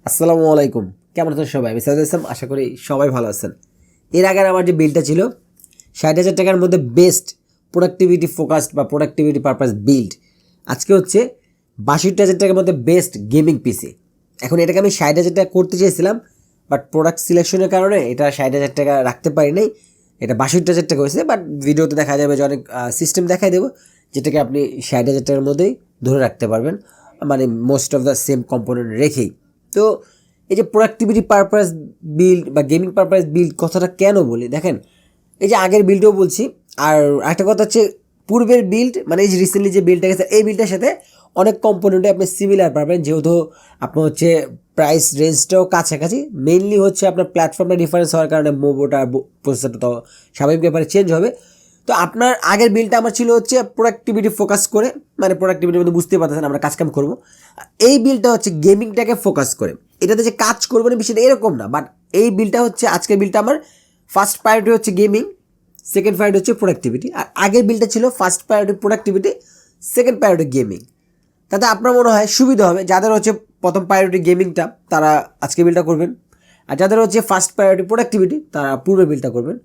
আসসালামু আলাইকুম, কেমন আছেন সবাই? আমি সাইদ ইসলাম, আশা করি সবাই ভালো আছেন। এর আগে আমার যে বিলটা ছিল ৬০,০০০ টাকার মধ্যে বেস্ট প্রোডাক্টিভিটি ফোকাসড বা প্রোডাক্টিভিটি পারপাস বিল্ড, আজকে হচ্ছে ৬২,০০০ টাকার মধ্যে বেস্ট গেমিং পিসি। এখন এটাকে আমি ৬০,০০০ টাকা করতে চেয়েছিলাম, বাট প্রোডাক্ট সিলেকশনের কারণে এটা ৬০,০০০ টাকা রাখতে পারি নাই, এটা ৬২,০০০ টাকা হয়েছে। বাট ভিডিওতে দেখা যাবে যে অনেক সিস্টেম দেখাই দেবো যেটাকে আপনি ৬০,০০০ টাকার মধ্যেই ধরে রাখতে পারবেন, মানে most of the same component রেখেই। তো এই যে প্রোডাক্টিভিটি পারপাস বিল্ড বা গেমিং পারপাস বিল্ড কথাটা কেন বলি দেখেন, এই যে আগের বিল্ডও বলছি, আর একটা কথা হচ্ছে পূর্বের বিল্ড, মানে এই যে রিসেন্টলি যে বিল্ডটা গেছে এই বিল্ডটার সাথে অনেক কম্পোনেন্টে আপনি সিমিলার পাবেন, যেহেতু আপনার হচ্ছে প্রাইস রেঞ্জটাও কাছাকাছি। মেইনলি হচ্ছে আপনার প্ল্যাটফর্মের ডিফারেন্স হওয়ার কারণে মোবোটা প্রসেসরটা তো স্বাভাবিক ব্যাপারে চেঞ্জ হবে। তো আপনার আগের বিলটা আমার ছিল হচ্ছে প্রোডাক্টিভিটি ফোকাস করে, মানে প্রোডাক্টিভিটির মধ্যে বুঝতে পারতেছেন আমরা কাজকাম করবো। এই বিলটা হচ্ছে গেমিংটাকে ফোকাস করে, এটাতে যে কাজ করবো না বিষয়টা এরকম না, বাট এই বিলটা হচ্ছে আজকের বিলটা আমার ফার্স্ট প্রায়োরিটি হচ্ছে গেমিং, সেকেন্ড প্রায়োরিটি হচ্ছে প্রোডাক্টিভিটি। আর আগের বিলটা ছিল first priority productivity, second priority gaming. তাতে আপনার মনে হয় সুবিধা হবে, যাদের হচ্ছে প্রথম প্রায়োরিটি গেমিংটা তারা আজকে বিলটা করবেন, আর যাদের হচ্ছে ফার্স্ট প্রায়োরিটি প্রোডাক্টিভিটি তারা পূর্বের বিলটা করবেন।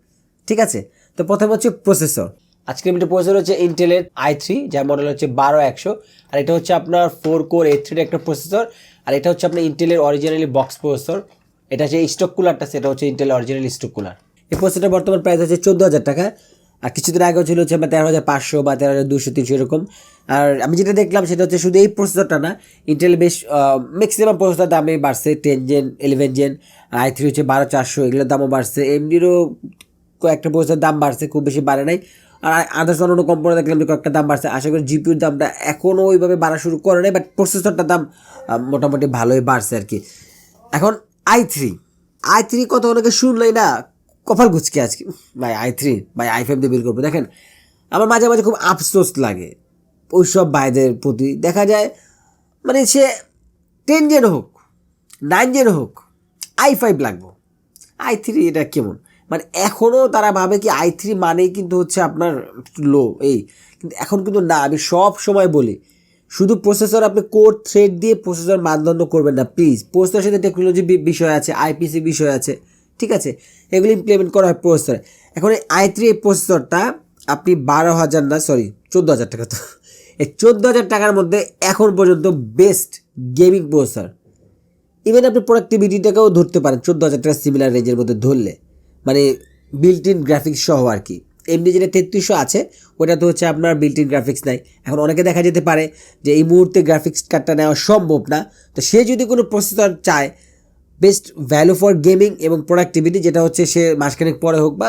ঠিক আছে, তো প্রথমে হচ্ছে প্রসেসর। আজকে বিলটা প্রসেসর হচ্ছে ইন্টেলের i3, যার মডেল হচ্ছে ১২১০০, আর এটা হচ্ছে আপনার 4 কোর 8 একটা প্রসেসর। আর এটা হচ্ছে আপনার ইন্টেলের অরিজিনালি বক্স প্রসেসর। এটা যে স্টক কুলারটা সেটা হচ্ছে ইন্টেলের অরিজিনাল স্টক কুলার। এই প্রসেসরটা বর্তমান প্রাইস হচ্ছে ১৪,০০০ টাকা, আর কিছুদিন আগেও ছিল হচ্ছে ১৩,৫০০ বা ১৩,২০০ ৩০০ এরকম। আর আমি যেটা দেখলাম সেটা হচ্ছে শুধু এই প্রসেসরটা না, ইন্টেল বেশ ম্যাক্সিমাম প্রসেসর দামে বাড়ছে, 10 জেন 11 জেন, i3 হচ্ছে ১২,৪০০, এগুলোর দামও বাড়ছে। এমডিরও কয়েকটা প্রসেসর দাম বাড়ছে, খুব বেশি বাড়ে নাই। আর আদার্স অন্য কোম্পানি দেখলাম যে কয়েকটা দাম বাড়ছে। আশা করি জিপিউর দামটা এখনও ওইভাবে বাড়া শুরু করে নাই, বাট প্রসেসরটার দাম মোটামুটি ভালোই বাড়ছে আর কি। এখন i3 কত অনেকে শুনলেই না কপাল গুচকে আজকে, ভাই i3 ভাই i5 দিয়ে বিল করবো। দেখেন আমার মাঝে মাঝে খুব আফসোস লাগে ওই সব ভাইদের প্রতি। দেখা যায় মানে সে 10 জেন হোক 9 জেন হোক i5 লাগবো, i3 এটা কেমন, মানে এখনও তারা ভাবে কি i3 মানেই কিন্তু হচ্ছে আপনার লো এই, কিন্তু এখন কিন্তু না। আমি সব সময় বলি শুধু প্রসেসর, আপনি কোর থ্রেড দিয়ে প্রসেসর মানদণ্ড করবেন না প্লিজ। প্রসেসরের সাথে টেকনোলজি বিষয় আছে, আইপিসি বিষয় আছে, ঠিক আছে, এগুলো ইমপ্লিমেন্ট করা হয় প্রসেসরে। এখন এই i3 এই প্রসেসরটা আপনি ১২,০০০ না সরি ১৪,০০০ টাকা, তো এই ১৪,০০০ টাকার মধ্যে এখন পর্যন্ত বেস্ট গেমিং প্রসেসর। ইভেন আপনি প্রোডাক্টিভিটিটাকেও ধরতে পারেন ১৪,০০০ টাকা সিমিলার রেঞ্জের মধ্যে ধরলে, মানে বিল্ট ইন গ্রাফিক্স সহ আর কি। এমনি যেটা ৩৩০০ আছে ওটা তো হচ্ছে আপনার বিল্ট ইন গ্রাফিক্স নাই। এখন অনেকে দেখা যেতে পারে যে এই মুহূর্তে গ্রাফিক্স কার্ডটা নেওয়া সম্ভব না, তো সে যদি কোনো প্রসেসর চায় বেস্ট ভ্যালু ফর গেমিং এবং প্রোডাক্টিভিটি, যেটা হচ্ছে সে মাসখানেক পরে হোক বা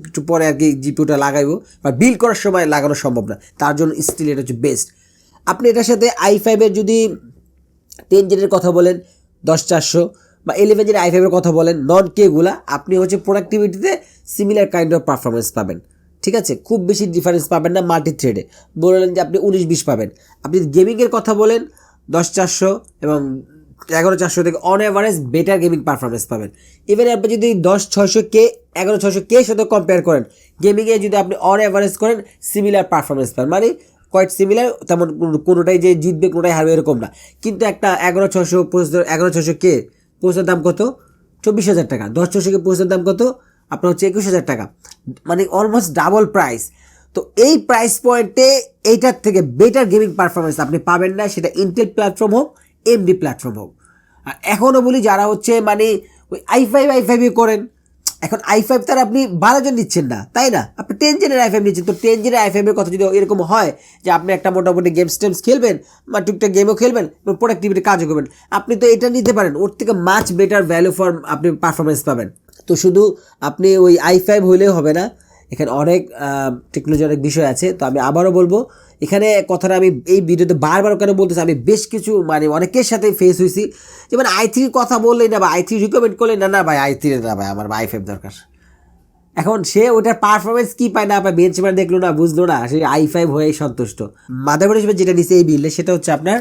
একটু পরে আর কি জিপিউটা লাগাইবো বা বিল্ড করার সময় লাগানো সম্ভব না, তার জন্য স্টিল এটা হচ্ছে বেস্ট। আপনি এটার সাথে i5-এর যদি 10 জেনের কথা বলেন ১০,৪০০ বা 11 জেনের i5-এর কথা বলেন নন কেগুলা, আপনি হচ্ছে প্রোডাক্টিভিটিতে সিমিলার কাইন্ড অফ পারফরমেন্স পাবেন। ঠিক আছে, খুব বেশি ডিফারেন্স পাবেন না। মাল্টি থ্রেডে বললেন যে আপনি ১৯-২০ পাবেন। আপনি গেমিংয়ের কথা বলেন ১০,৪০০ এবং ১১,৪০০ থেকে on average better gaming performance পাবেন। ইভেন আপনি যদি ১০,৬০০K ১১,৬০০K সাথে কম্পেয়ার করেন, গেমিংয়ে যদি আপনি অন অ্যাভারেজ করেন সিমিলার পারফরমেন্স পাবেন, মানে কোয়াইট সিমিলার, তেমন কোনোটাই যে জিতবে কোনোটাই হারবে এরকম না। কিন্তু একটা ১১,৬০০ প্রসেসর ১১,৬০০K প্রসেসর দাম কত? ২৪,০০০ টাকা। ১০,৬০০K প্রসেসর দাম কত? আপনার হচ্ছে ২১,০০০ টাকা, মানে অলমোস্ট ডাবল প্রাইস। তো এই প্রাইস পয়েন্টে এইটার থেকে বেটার গেমিং পারফরমেন্স আপনি পাবেন না, সেটা ইন্টেল প্ল্যাটফর্ম হোক এমডি প্ল্যাটফর্ম হোক। আর এখনও বলি যারা হচ্ছে মানে ওই i5 করেন, এখন i5 তার আপনি ১২ জন নিচ্ছেন না, তাই না? আপনি 10 জেনের i5 নিচ্ছেন, তো 10 জেনের i5-এর কথা যদি এরকম হয় যে আপনি একটা মোটামুটি গেমস খেলবেন বা টুকটাক গেমও খেলবেন এবং প্রোডাক্টিভিটি কাজও করবেন, আপনি তো এটা নিতে পারেন, ওর থেকে মাচ বেটার ভ্যালু ফর আপনি পারফরমেন্স পাবেন। তো শুধু আপনি ওই i5 হইলেও হবে না, এখানে অনেক টেকনোলজি অনেক বিষয় আছে। তো আমি আবারও বলবো, এখানে কথাটা আমি এই ভিডিওতে বারবার কেন বলতেছি, আমি বেশ কিছু মানে অনেকের সাথে ফেস হয়েছি, যেমন i3 কথা বললেই না বা i3 রিকমেন্ড করলেই না, না ভাই i3 না ভাই আমার i5 দরকার। এখন সে ওটার পারফরমেন্স কি পায় না পায়, বেঞ্চমার্ক দেখলো না, বুঝলো না, সে i5 হয়েই সন্তুষ্ট। মাদারবোর্ড হিসেবে যেটা নিচ্ছে এই বিল্ডে সেটা হচ্ছে আপনার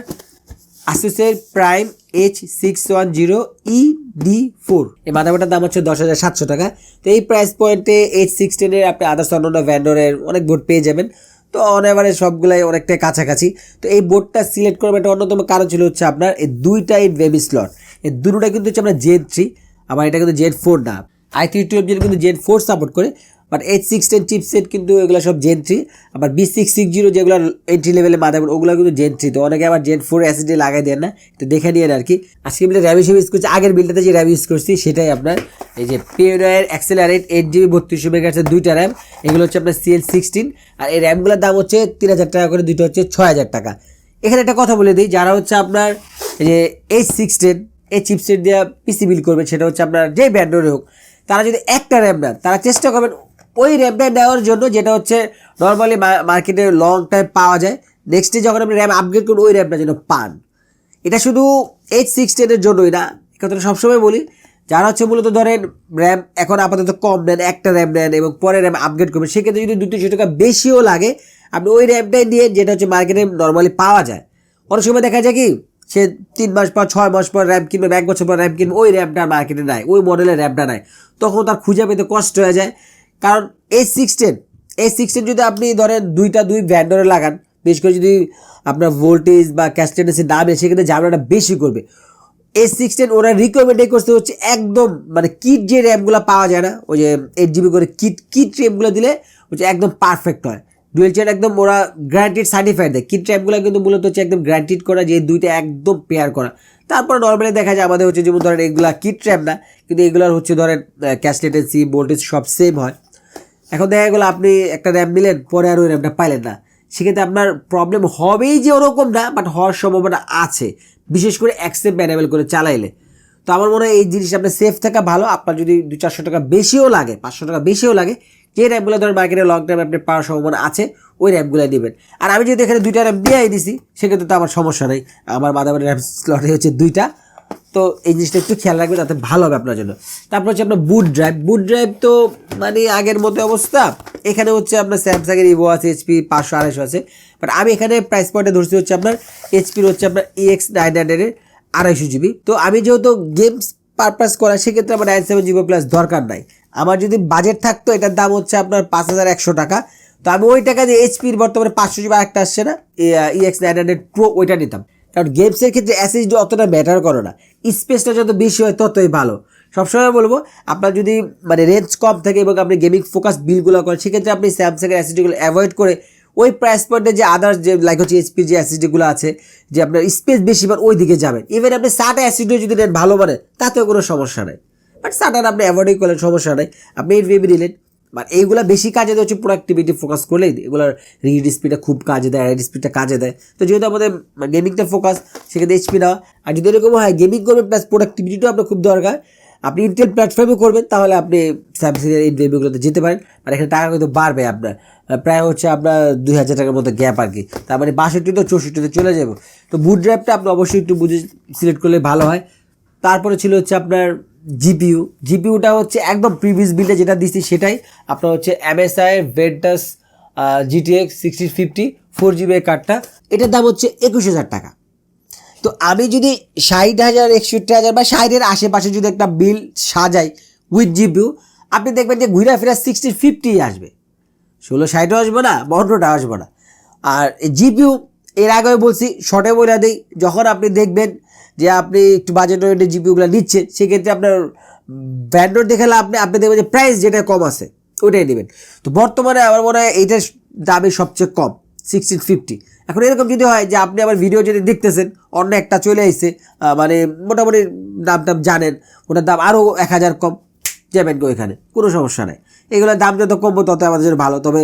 আসুসের প্রাইম H610ED4। এই মাদারবোর্ডটার দাম হচ্ছে ১০,৭০০ টাকা। তো এই প্রাইস পয়েন্টে H16-এর আপনি আদার্স অন্যান্য ভ্যান্ডরের অনেক বোর্ড পেয়ে যাবেন, তো অন এভারেজ সবগুলাই অনেকটাই কাছাকাছি। তো এই বোর্ডটা সিলেক্ট করবেন একটা অন্যতম কারণ ছিল হচ্ছে আপনার এই দুইটা nvme স্লট। এই দুটোটা কিন্তু হচ্ছে আমরা জেন 3, আবার এটা কিন্তু জেন 4 না। i3-12 কিন্তু জেন 4 সাপোর্ট করে, বাট H610 চিপসেট কিন্তু এগুলো সব জেন 3। আবার B660 যেগুলো এন্ট্রি লেভেলে মাদারবোর্ড ওগুলো কিন্তু জেন 3। তো অনেকে আবার জেন 4 এসএসডি লাগাই দেন না, তো দেখে নিয়ে আর কি। আজকে বিল্ডে র্যাম ইউজ করছি, আগের বিল্ডটাতে যে র্যাম ইউজ করছি সেটাই আপনার এই যে পিওনিয়ার অ্যাক্সেলারেট 8GB 3200 মেগাহার্টজের দুইটা র্যাম, এগুলো হচ্ছে আপনার CL16। আর এই র্যামগুলোর দাম হচ্ছে 3000 টাকা করে, দুইটা হচ্ছে 6000 টাকা। এখানে একটা কথা বলে দিই, যারা হচ্ছে আপনার এই যে H610 এই চিপসেট দিয়ে পিসি বিল্ড করবেন, সেটা হচ্ছে আপনার যে ব্র্যান্ডের হোক, তারা যদি একটা র্যাম নেন তারা চেষ্টা করবেন ওই র্যামটা নেওয়ার জন্য যেটা হচ্ছে নর্মালি মার্কেটে লং টাইম পাওয়া যায়। নেক্সটে যখন আপনি র্যাম আপগ্রেড করুন ওই র্যামটা যেন পান। এটা শুধু H610 এর জন্যই না, কথাটা সবসময় বলি, যারা হচ্ছে মূলত ধরেন র্যাম এখন আপাতত কম নেন, একটা র্যাম নেন এবং পরে র্যাম আপগ্রেড করবেন, সেক্ষেত্রে যদি 200 টাকা বেশিও লাগে আপনি ওই র্যামটাই নিয়ে, যেটা হচ্ছে মার্কেটে নর্মালি পাওয়া যায়। অনেক সময় দেখা যায় কি সে 3 মাস পর 6 মাস পর র্যাম কিনবে, 1 বছর পর র্যাম কিনবে, ওই র্যামটা মার্কেটে নাই, ওই মডেলের র্যামটা নাই, তখন তার খুঁজে পেতে কষ্ট হয়ে যায়। কারণ H610 যদি আপনি ধরেন দুই ভ্যান্ডরে লাগান, বিশেষ করে যদি আপনার ভোল্টেজ বা ক্যাপাসিট্যান্সের দাম সেক্ষেত্রে ঝামেলাটা বেশি করবে। H610 ওরা রিকমেন্ড করতে হচ্ছে একদম মানে কিট যে র্যামগুলো পাওয়া যায় না, ওই যে 8GB করে কিট র্যামগুলো দিলে হচ্ছে একদম পারফেক্ট হয়। ডুয়েল চ্যানেল একদম ওরা গ্যারান্টিড সার্টিফাইড দেয়। কিট র্যামগুলো কিন্তু মূলত হচ্ছে একদম গ্যারান্টিড করা, যে দুইটা একদম পেয়ার করা। তারপরে নর্মালি দেখা যায় আমাদের হচ্ছে যেমন ধরেন এগুলা কিট র্যাম না, কিন্তু এগুলোর হচ্ছে ধরেন ক্যাপাসিট্যান্স ভোল্টেজ সব সেম হয়। এখন দেখা গেলো আপনি একটা র্যাম নিলেন, পরে আর ওই র্যামটা পাইলেন না, সেক্ষেত্রে আপনার প্রবলেম হবেই যে ওরকম না, বাট হওয়ার সম্ভাবনা আছে, বিশেষ করে অ্যাক্সেস ম্যানেবল করে চালাইলে। তো আমার মনে হয় এই জিনিসটা আপনার সেফ থাকা ভালো। আপনার যদি 200-400 টাকা বেশিও লাগে, 500 টাকা বেশিও লাগে, যে র্যামগুলো ধরেন মার্কেটে লং টাইম আপনি পাওয়ার সম্ভাবনা আছে ওই র্যামগুলো নেবেন। আর আমি যদি এখানে দুইটা র্যাম দিয়েই দিছি সেক্ষেত্রে তো আমার সমস্যা নেই, আমার মাদারবোর্ডের র্যাম স্লটে হচ্ছে দুইটা। তো এই জিনিসটা একটু খেয়াল রাখবেন, তাতে ভালো হবে আপনার জন্য। তারপর হচ্ছে আপনার বুট ড্রাইভ তো মানে আগের মতো অবস্থা। এখানে হচ্ছে আপনার স্যামসাংয়ের ইভো আছে, HP 500-250 আছে, বাট আমি এখানে প্রাইস পয়েন্টে ধরছি হচ্ছে আপনার HPর হচ্ছে আপনার EX900 250GB। তো আমি যেহেতু গেমস পারপাস করা, সেক্ষেত্রে আমার 97GB প্লাস দরকার নাই। আমার যদি বাজেট থাকতো, এটার দাম হচ্ছে আপনার 5100 টাকা, তো আমি ওই টাকা দিয়ে HPর বর্তমানে 500GB আরেকটা আসছে না EX900 Pro, ওইটা নিতাম। কারণ গেমসের ক্ষেত্রে SSD অতটা ম্যাটার করে না, স্পেসটা যত বেশি হয় ততই ভালো। সবসময় বলবো আপনার যদি মানে রেঞ্জ কম থাকে এবং আপনি গেমিং ফোকাস বিলগুলো করেন, সেক্ষেত্রে আপনি স্যামসাংয়ের SSDগুলো অ্যাভয়েড করে ওই প্রাইস পয়েন্টে যে আদার্স যে লাইক হচ্ছে HPর যে SSDগুলো আছে, যে আপনার স্পেস বেশি পান, ওই দিকে যাবেন। ইভেন আপনি SATA SSD যদি নেন ভালো মানে, তাতেও কোনো সমস্যা নেই, বাট SATA আপনি অ্যাভয়েডই করলেন, সমস্যা নেই। আপনি nvme নিলেন, বাট এইগুলো বেশি কাজে দেয় হচ্ছে প্রোডাক্টিভিটি ফোকাস করলেই, এগুলোর রিড স্পিডটা খুব কাজে দেয়, রাইড স্পিডটা কাজে দেয়। তো যেহেতু আমাদের গেমিংটা ফোকাস, সেক্ষেত্রে HP নেওয়া। আর যদি এরকম হয় গেমিং করবেন প্লাস প্রোডাক্টিভিটিটাও আপনার খুব দরকার, আপনি ইন্টেল প্ল্যাটফর্মে করবেন, তাহলে আপনি স্যামসাংয়ের nvmeগুলোতে যেতে পারেন। আর এখানে টাকা কিন্তু বাড়বে আপনার, প্রায় হচ্ছে আপনার 2000 টাকার মতো গ্যাপ আর কি, তার মানে 62 তো 64-তে চলে যাবো। তো বুট ড্রাইভটা আপনি অবশ্যই একটু বুঝে সিলেক্ট করলে ভালো হয়। তারপরে ছিল হচ্ছে আপনার জিপিউটা হচ্ছে একদম প্রিভিয়াস বিল্ডে যেটা দিচ্ছি সেটাই আপনার হচ্ছে MSI VENTUS GTX 1650 4GB কার্ডটা, এটার দাম হচ্ছে 21000 টাকা। তো আমি যদি 60,000 61,000 বা 60-এর আশেপাশে যদি একটা বিল সাজাই উইথ জিপিউ, আপনি দেখবেন যে ঘুরে ফেরা 1650 আসবে, 1660 আসবে না, 52 আসবে না। আর জিপিউ এর আগে বলছি, শর্টে বলে দিই, যখন আপনি দেখবেন যে আপনি একটু বাজেট ওয়েটের জিপিউগুলো নিচ্ছেন, সেক্ষেত্রে আপনার ব্র্যান্ডর দেখালে আপনি দেখবেন যে প্রাইস যেটা কম আছে ওইটাই নেবেন। তো বর্তমানে আমার মনে হয় এইটার দামে সবচেয়ে কম 1650। এখন এরকম যদি হয় যে আপনি আমার ভিডিও যদি দেখতেছেন, অন্য একটা চলে আসছে, মানে মোটামুটি দাম জানেন, ওটার দাম আরও 1000 কম, যাবেন গো এখানে, কোনো সমস্যা নেই। এগুলোর দাম যত কমবো তত আমাদের জন্য ভালো। তবে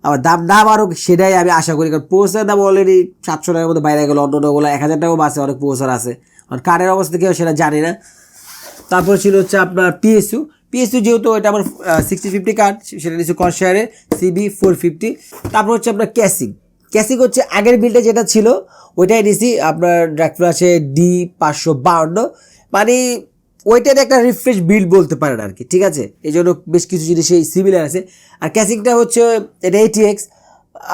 আমার দাম না বাড়ুক সেটাই আমি আশা করি, কারণ প্রসেসরের দাম অলরেডি 700 টাকার মধ্যে বাইরে গেলো, অন্যগুলো 1000 টাকাও বাসে, অনেক প্রসেসর আছে, আর কার্ডের অবস্থা কেউ সেটা জানি না। তারপর ছিল হচ্ছে আপনার পিএসইউ যেহেতু এটা আমার 6050 কার্ড, সেটা নিচ্ছে কর্সায়ারের CB450। তারপর হচ্ছে আপনার ক্যাসিং হচ্ছে আগের বিলটা যেটা ছিল ওইটাই নিছি আপনার darkflash D552, মানে ওইটার একটা রিফ্রেশ বিল্ড বলতে পারেন আর কি, ঠিক আছে। এই জন্য বেশ কিছু জিনিস এই সিমিলার আছে। আর ক্যাসিংটা হচ্ছে এটা ATX,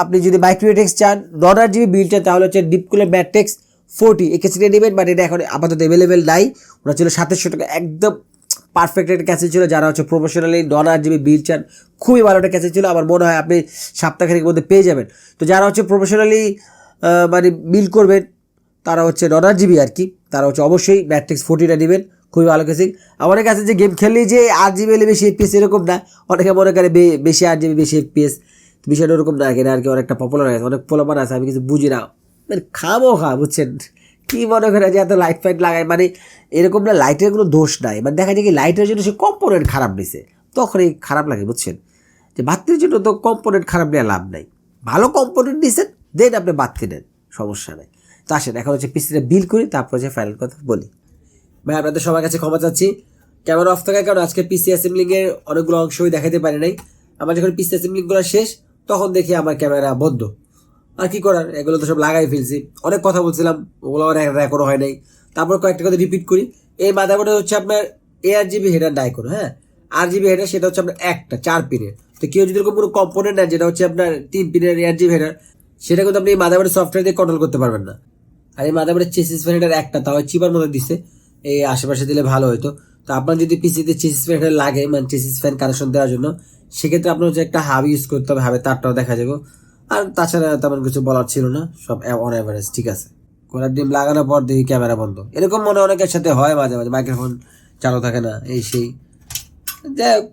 আপনি যদি মাইক্রো ATX চান 9GB বিলটা, তাহলে হচ্ছে ডিপকুলার ম্যাট্রিক্স 40 এই ক্যাসিংটা নেবেন, বাট এটা এখন আপাতত অ্যাভেলেবেল নাই। ওরা ছিল 2700 টাকা, একদম পারফেক্ট একটা ক্যাসেট ছিল। যারা হচ্ছে প্রফেশনালি 9GB বিল চান, খুবই ভালো একটা ক্যাসেট ছিল, আমার মনে হয় আপনি সপ্তাহখানেকের মধ্যে পেয়ে যাবেন। তো যারা হচ্ছে প্রফেশনালি মানে বিল করবেন, তারা হচ্ছে নন RGB আর কি, তারা হচ্ছে অবশ্যই ম্যাট্রিক্স 40টা নেবেন, খুবই ভালো কেসিং। আমার কাছে যে গেম খেললেই যে RGB এলে বেশি FPS এরকম না, অনেকে মনে করে বেশি RGB বেশি FPS, বিষয়টা ওরকম না, এটা আর কি অনেকটা পপুলার আছে, অনেক পোলাপান আছে, আমি কিছু বুঝি না, মানে খামো খা, বুঝছেন কি মনে করে যে এত লাইট ফাইট লাগায়, মানে এরকম না, লাইটের কোনো দোষ নাই, মানে দেখা যায় কি লাইটের জন্য সে কম্পোনেন্ট খারাপ নিছে, তখনই খারাপ লাগে, বুঝছেন যে বাতির জন্য তো কম্পোনেন্ট খারাপ নেওয়া লাভ নাই, ভালো কম্পোনেন্ট নিছেন দেন আপনি বাতি নেন, সমস্যা নেই। তো আসেন এখন হচ্ছে পিসিটা বিল করি, তারপর হচ্ছে ফাইনাল কথা বলি। ভাই আপনাদের সবার কাছে ক্ষমা চাচ্ছি, ক্যামেরা অফ থাকার কারণ আজকে পিসি অ্যাসেম্বলিংয়ের অনেকগুলো অংশই দেখাতে পারি নাই। আমার যখন পিসি অ্যাসেম্বলিংগুলো শেষ তখন দেখি আমার ক্যামেরা বন্ধ, আর কি করার, এগুলো তো সব লাগাই ফেলছি, অনেক কথা বলছিলাম, ওগুলো আমার রেকর্ড হয় নাই। তারপর কয়েকটা কথা রিপিট করি, এই মাদারবোর্ডে হচ্ছে আপনার ARGB হেডার নাই কোনো, হ্যাঁ RGB হেডার সেটা হচ্ছে আপনার একটা 4 পিনের। তো কেউ যদি এরকম কোনো কম্পোনেন্ট নেন যেটা হচ্ছে আপনার 3 পিনের ARGB হেডার, সেটা কিন্তু আপনি এই মাদারবোর্ডের সফটওয়্যার দিয়ে কন্ট্রোল করতে পারবেন না। আর এই মাদারবোর্ডের চেসিস ফ্যান হেডার একটা, তাও চিপার মতো দিচ্ছে, এই আশেপাশে দিলে ভালো হতো। তো আপনার যদি পিসিতে চেসিস ফ্যান হেডার লাগে, মানে চেসিস ফ্যান কানেকশন দেওয়ার জন্য, সেক্ষেত্রে আপনার হচ্ছে একটা হাব ইউজ করতে হবে, হাবে তারটাও দেখা যাবে। আর তাছাড়া তেমন কিছু বলার ছিল না, সব অন অ্যাভারেজ ঠিক আছে। কোলার ডিম লাগানোর পর দেখি ক্যামেরা বন্ধ, এরকম মনে অনেকের সাথে হয়, মাঝে মাঝে মাইক্রোফোন চালু থাকে না, এই সেই, যাই হোক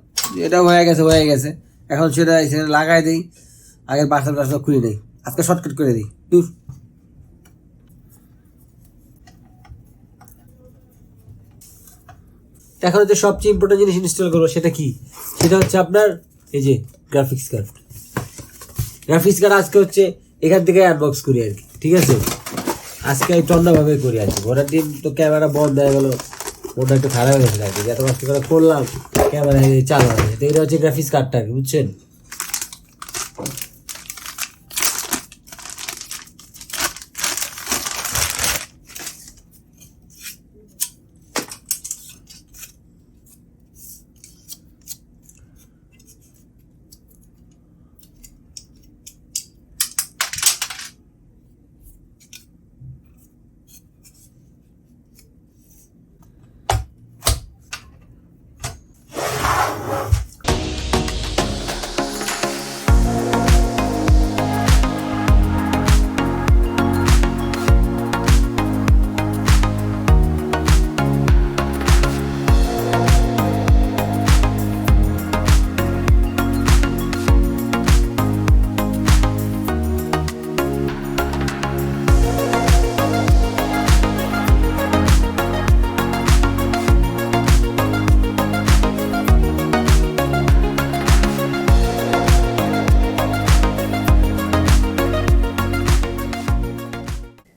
এটা হয়ে গেছে। এখন সেটা এখানে লাগাই দিই, আগের পার্সেল খুলে দিই, আজকে শর্টকাট করে দিই দূর। এখন হচ্ছে সবচেয়ে ইম্পর্টেন্ট জিনিস ইনস্টল করবো, সেটা কি, সেটা হচ্ছে আপনার এই যে গ্রাফিক্স কার্ড। গ্রাফিক্স কার্ড আজকে হচ্ছে এখান থেকে আনবক্স করি আর কি, ঠিক আছে, আজকে একটু অন্যভাবে করি আর কি। ঘোরার টিম তো ক্যামেরা বন্ধ হয়ে গেলো, ওটা একটু খারাপ হয়ে গেছে আর কি, এত কষ্ট করে করলাম ক্যামেরা চালু হয়ে, তো এটা হচ্ছে গ্রাফিক্স কার্ডটা আর কি, বুঝছেন।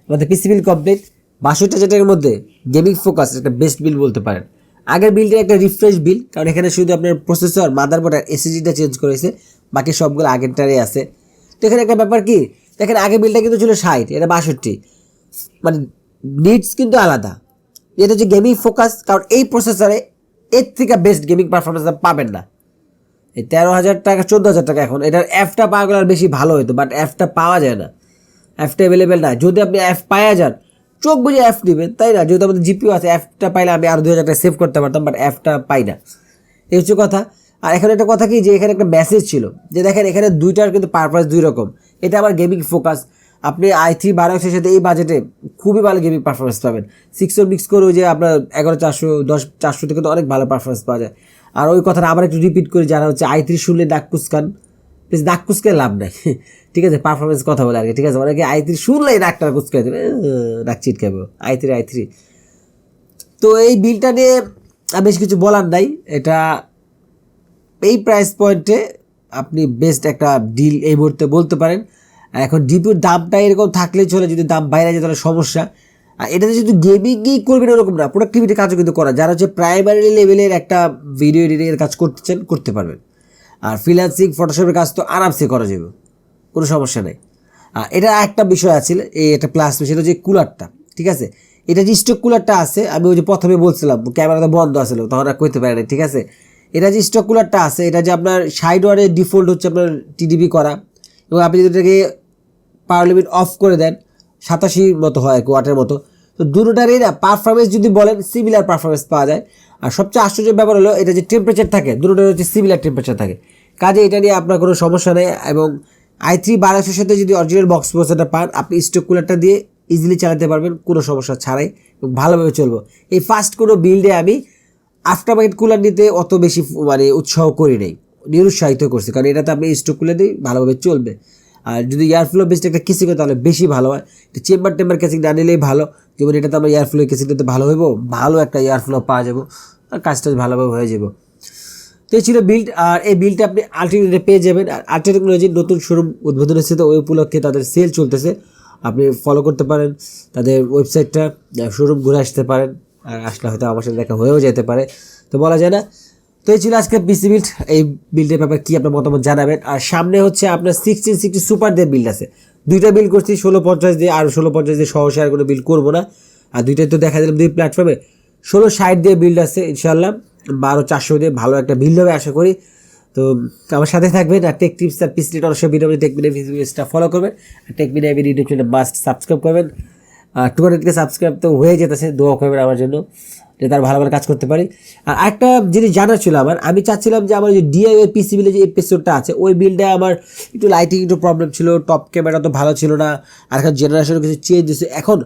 আমাদের পিসি বিল কমপ্লিট, ৬২,০০০ মধ্যে গেমিং ফোকাস একটা বেস্ট বিল বলতে পারেন। আগের বিলটা একটা রিফ্রেশ বিল, কারণ এখানে শুধু আপনার প্রসেসর, মাদারবোর্ড আর এসএসডিটা চেঞ্জ করেছে, বাকি সবগুলো আগেরটারই আছে। তো এখানে একটা ব্যাপার কি, দেখেন আগের বিলটা কিন্তু ছিল ৬০, এটা ৬২, মানে নিডস কিন্তু আলাদা। এটা হচ্ছে গেমিং ফোকাস, কারণ এই প্রসেসরে এর থেকে বেস্ট গেমিং পারফরমেন্স পাবেন না। এই ১৩,০০০ টাকা ১৪,০০০ টাকা, এখন এটার অ্যাপটা পাওয়া গেলে আর বেশি ভালো হতো, বাট অ্যাপটা পাওয়া যায় না, অ্যাপটা অ্যাভেলেবেল না। যদি আপনি অ্যাপ পাওয়া যান, চোখ বুঝে অ্যাপ নেবেন, তাই না, যেহেতু আমাদের জিপিও আছে, অ্যাপটা পাইলে আমি আরও ২,০০০ টাকা সেভ করতে পারতাম, বাট অ্যাপটা পাই না, এই হচ্ছে কথা। আর এখানে একটা কথা কি, যে এখানে একটা মেসেজ ছিল যে দেখেন এখানে দুইটার কিন্তু পারপাস দুই রকম। এটা আমার গেমিং ফোকাস, আপনি i3 12X সাথে এই বাজেটে খুবই ভালো গেমিং পারফরমেন্স পাবেন। 6 মিক্স করে যে আপনার ১১,৪০০ ১০,৪০০ থেকে তো অনেক ভালো পারফরমেন্স পাওয়া যায়। আর ওই কথাটা আবার একটু রিপিট করি, যারা হচ্ছে i3 শুনলে ডাক কুসকান, প্লিজ ডাক কুচকে লাভ নাই, ঠিক আছে, পারফরমেন্স কথা বলে আর কি, ঠিক আছে, অনেকে i3 শুনলেই ডাকটা কুচকে দেবে, ডাক চিটকাবে i3। তো এই বিলটা নিয়ে বেশ কিছু বলার নাই, এটা এই প্রাইস পয়েন্টে আপনি বেস্ট একটা ডিল এই মুহূর্তে বলতে পারেন। আর এখন ডিপির দামটা এরকম থাকলেই চলে, যদি দাম বাইরে যায় তাহলে সমস্যা। আর এটাতে যদি গেমিংই করবেন ওরকম না, প্রোডাক্টিভিটি কাজও কিন্তু করা, যারা হচ্ছে প্রাইমারি লেভেলের একটা ভিডিও এডিটিংয়ের কাজ করতে চান করতে পারবেন। আর ফ্রিল্যান্সিং ফটোশপের কাজ তো আরামসে করা যাবে, কোনো সমস্যা নেই। আর এটা একটা বিষয় আছে, এই একটা প্লাস, সেটা হচ্ছে কুলারটা, ঠিক আছে, এটা যে স্টক কুলারটা আছে, আমি ওই যে প্রথমে বলছিলাম ক্যামেরাটা বন্ধ আসলে তখন আর কইতে পারি না, ঠিক আছে, এটা যে স্টক কুলারটা আছে, এটা যে আপনার সাইড ওয়ারের ডিফল্ট হচ্ছে আপনার টিডিপি করা, এবং আপনি যদি এটাকে পাওয়ার লিমিট অফ করে দেন ৮৭ মতো হয় ওয়াটের মতো। তো দুটোটারই না পারফরমেন্স যদি বলেন সিমিলার পারফরমেন্স পাওয়া যায়। আর সবচেয়ে আশ্চর্যের ব্যাপার হলো এটা যে টেম্পারেচার থাকে, দুটোটার হচ্ছে সিমিলার টেম্পারেচার থাকে, কাজে এটা নিয়ে আপনার কোনো সমস্যা নেই। এবং i3 1200 সাথে যদি অরিজিনাল বক্স প্রসেসরটা পান, আপনি স্টক কুলারটা দিয়ে ইজিলি চালাতে পারবেন কোনো সমস্যা ছাড়াই এবং ভালোভাবে চলবো। এই ফার্স্ট কোনো বিল্ডে আমি আফটার মার্কেট কুলার নিতে অত বেশি মানে উৎসাহ করি নাই, নিরুৎসাহিত করছি, কারণ এটাতে আপনি স্টক খুলে দিই ভালোভাবে চলবে। আর যদি এয়ারফ্লো বেসড একটা কেসিং হয় তাহলে বেশি ভালো হয়। চেম্বার টেম্বার কেসিং না নিলেই ভালো, যেমন এটাতে আমরা এয়ারফ্লো কেসিংটাতে ভালো হইব, ভালো একটা এয়ারফ্লো পাওয়া যাবো আর কাজটা ভালোভাবে হয়ে যাবো। তো এই ছিল বিল্ড। আর এই বিল্ডটা আপনি আলটিমেটে পেয়ে যাবেন। আর আলটি টেকনোলজির নতুন শোরুম উদ্বোধন হচ্ছে, তো ওই উপলক্ষে তাদের সেল চলতেছে, আপনি ফলো করতে পারেন তাদের ওয়েবসাইটটা, শোরুম ঘুরে আসতে পারেন। আর আসলে হয়তো আমার সাথে দেখা হয়েও যেতে পারে, তো বলা যায় না। তো এই ছিল আজকে পিসি বিল্ড। এই বিল্ডের ব্যাপারে কী আপনার মতামত জানাবেন। আর সামনে হচ্ছে আপনার 1660 সুপার দিয়ে বিল্ড আছে, দুইটা বিল্ড করছি 1650 দিয়ে, আর 1650 দিয়ে সহ শেয়ার কোনো বিল্ড করবো না। আর দুইটাই তো দেখা দিলাম দুই প্ল্যাটফর্মে। 1660 দিয়ে বিল্ড আছে ইনশাল্লাহ, 12400 দিয়ে ভালো একটা বিল্ড হবে আশা করি। তো আমার সাথে থাকবেন। আর টেক টিপস আর পিসি অনেক সব ভিডিও টেকমিনিয়া ভিডিওসটা ফলো করবেন। আর টেকমিনিয়া ইউটিউব চ্যানেল মাস্ট সাবস্ক্রাইব করবেন। আর 200K সাবস্ক্রাইব তো হয়ে যেতেছে, দোয়া করবেন আমার জন্য যে তার ভালো ভালো কাজ করতে পারি। আর একটা জিনিস জানার ছিল আমার, আমি চাচ্ছিলাম যে আমার যে ডিআইওয়াই পিসি বিলে যে এপিসোডটা আছে ওই বিলটা আমার একটু লাইটিং একটু প্রবলেম ছিল, টপ ক্যামেরা তো ভালো ছিল না, আর এখন জেনারেশনে কিছু চেঞ্জ হয়েছে। এখন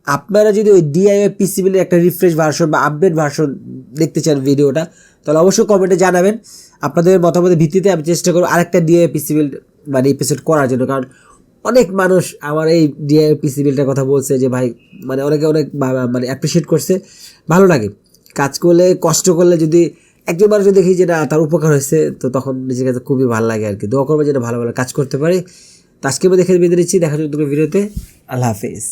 আপনারা যদি ওই ডিআইওয়াই পিসি বিলের একটা রিফ্রেশ ভার্সন বা আপডেট ভার্সন দেখতে চান ভিডিওটা, তাহলে অবশ্যই কমেন্টে জানাবেন। আপনাদের মতামতের ভিত্তিতে আমি চেষ্টা করব আরেকটা ডিআইওয়াই পিসি বিল মানে এপিসোড করার জন্য, কারণ অনেক মানুষ আমার এই ডিআইওয়াই পিসি বিলটার কথা বলছে যে ভাই মানে অনেকে অনেক মানে অ্যাপ্রিসিয়েট করছে, ভালো লাগে। কাজ করলে কষ্ট করলে যদি একজন মানুষ দেখি যে না তার উপকার হয়েছে, তো তখন নিজের কাছে খুবই ভালো লাগে আর কি। দোয়া করবো যেটা ভালো ভালো কাজ করতে পারি। তো আজকে আমি দেখে বেঁধে নিচ্ছি, দেখা যাবে ভিডিওতে। আল্লাহ হাফিজ।